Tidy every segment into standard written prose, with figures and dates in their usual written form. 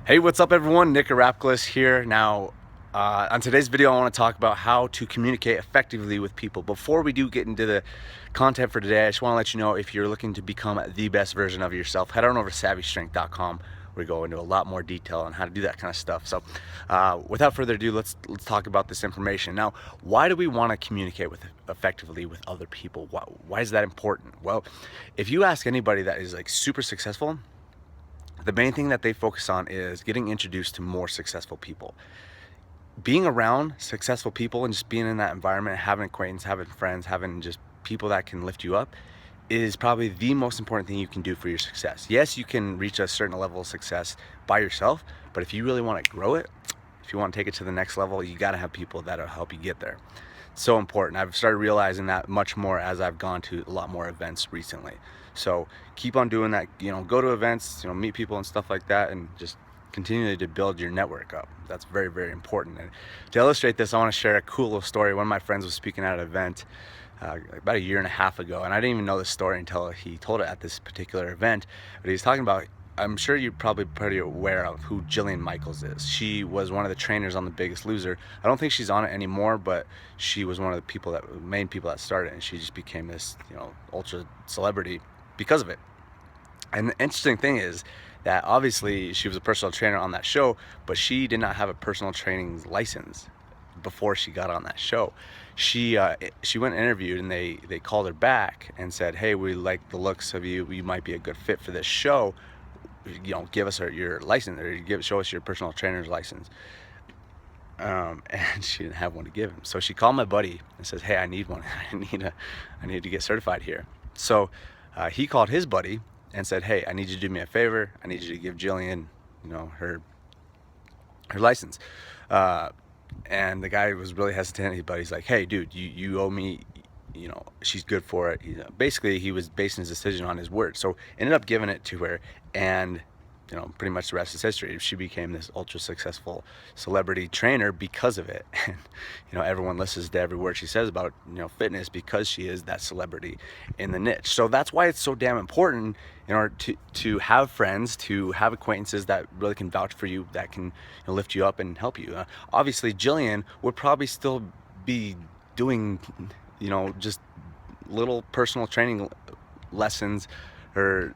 Hey, what's up everyone? Nick Arapoulos here. Now, on today's video, I want to talk about how to communicate effectively with people. Before we do get into the content for today, I just want to let you know, if you're looking to become the best version of yourself, head on over to savvystrength.com. We go into a lot more detail on how to do that kind of stuff. So without further ado, let's talk about this information. Now, why do we want to communicate effectively with other people? Why is that important? Well, if you ask anybody that is like super successful, the main thing that they focus on is getting introduced to more successful people. Being around successful people and just being in that environment, having acquaintances, having friends, having just people that can lift you up is probably the most important thing you can do for your success. Yes, you can reach a certain level of success by yourself, but if you really want to grow it, if you want to take it to the next level, you got to have people that'll help you get there. So important. I've started realizing that much more as I've gone to a lot more events recently. So keep on doing that, go to events, meet people and stuff like that, and just continue to build your network up. That's very, very important. And to illustrate this, I want to share a cool little story. One of my friends was speaking at an event about a year and a half ago, and I didn't even know this story until he told it at this particular event. But he was talking about, I'm sure you're probably pretty aware of who Jillian Michaels is. She was one of the trainers on The Biggest Loser. I don't think she's on it anymore, but she was one of the main people that started it, and she just became this, ultra celebrity because of it. And the interesting thing is that obviously she was a personal trainer on that show, but she did not have a personal training license before she got on that show. She went and interviewed, and they called her back and said, hey, we like the looks of you, you might be a good fit for this show, give us your license, or show us your personal trainer's license. And she didn't have one to give him, so she called my buddy and says, hey, I need one. I need to get certified here. So he called his buddy and said, hey, I need you to do me a favor. I need you to give Jillian, her license. And the guy was really hesitant, but he's like, hey, dude, you owe me, she's good for it. Basically, he was basing his decision on his word. So ended up giving it to her, and pretty much the rest is history. She became this ultra successful celebrity trainer because of it. And everyone listens to every word she says about fitness because she is that celebrity in the niche. So that's why it's so damn important in order to have friends, to have acquaintances that really can vouch for you, that can lift you up and help you. Obviously, Jillian would probably still be doing just little personal training lessons or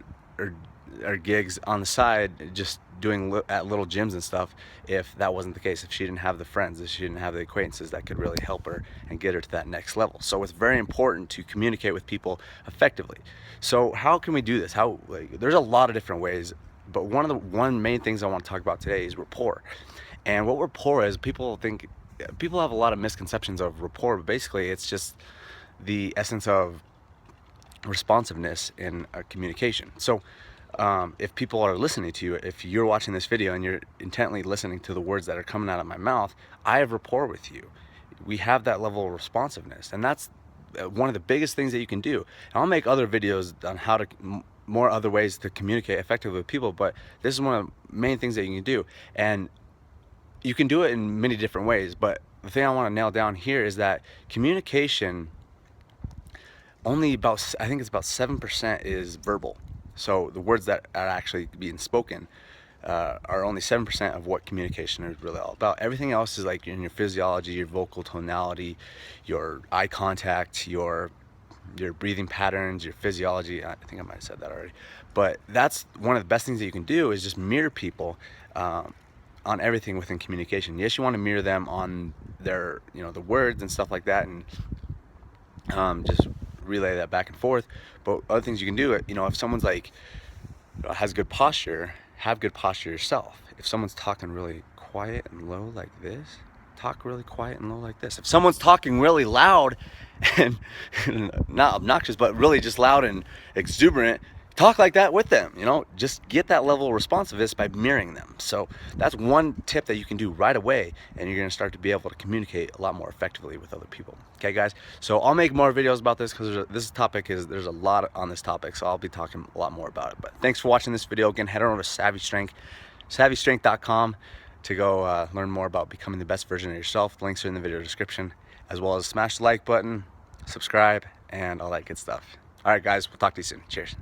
gigs on the side, just doing at little gyms and stuff, if that wasn't the case, if she didn't have the friends, if she didn't have the acquaintances that could really help her and get her to that next level. So it's very important to communicate with people effectively. So how can we do this? There's a lot of different ways, but one main things I want to talk about today is rapport. And what rapport is, people have a lot of misconceptions of rapport, but basically it's just the essence of responsiveness in a communication. So if people are listening to you, if you're watching this video and you're intently listening to the words that are coming out of my mouth, I have rapport with you. We have that level of responsiveness, and that's one of the biggest things that you can do. And I'll make other videos on how to more other ways to communicate effectively with people, but this is one of the main things that you can do. And you can do it in many different ways, but the thing I want to nail down here is that communication, only about, I think it's about 7% is verbal. So the words that are actually being spoken are only 7% of what communication is really all about. Everything else is like in your physiology, your vocal tonality, your eye contact, your breathing patterns, your physiology. I think I might have said that already. But that's one of the best things that you can do, is just mirror people on everything within communication. Yes, you want to mirror them on their, the words and stuff like that, and just relay that back and forth. But other things you can do, if someone's like has good posture, have good posture yourself. If someone's talking really quiet and low like this, talk really quiet and low like this. If someone's talking really loud and not obnoxious, but really just loud and exuberant, talk like that with them. Just get that level of responsiveness by mirroring them. So that's one tip that you can do right away, and you're going to start to be able to communicate a lot more effectively with other people. Okay, guys? So I'll make more videos about this, because there's a lot on this topic, so I'll be talking a lot more about it. But thanks for watching this video. Again, head on over to savvystrength.com to go learn more about becoming the best version of yourself. The links are in the video description, as well as smash the like button, subscribe, and all that good stuff. All right, guys, we'll talk to you soon. Cheers.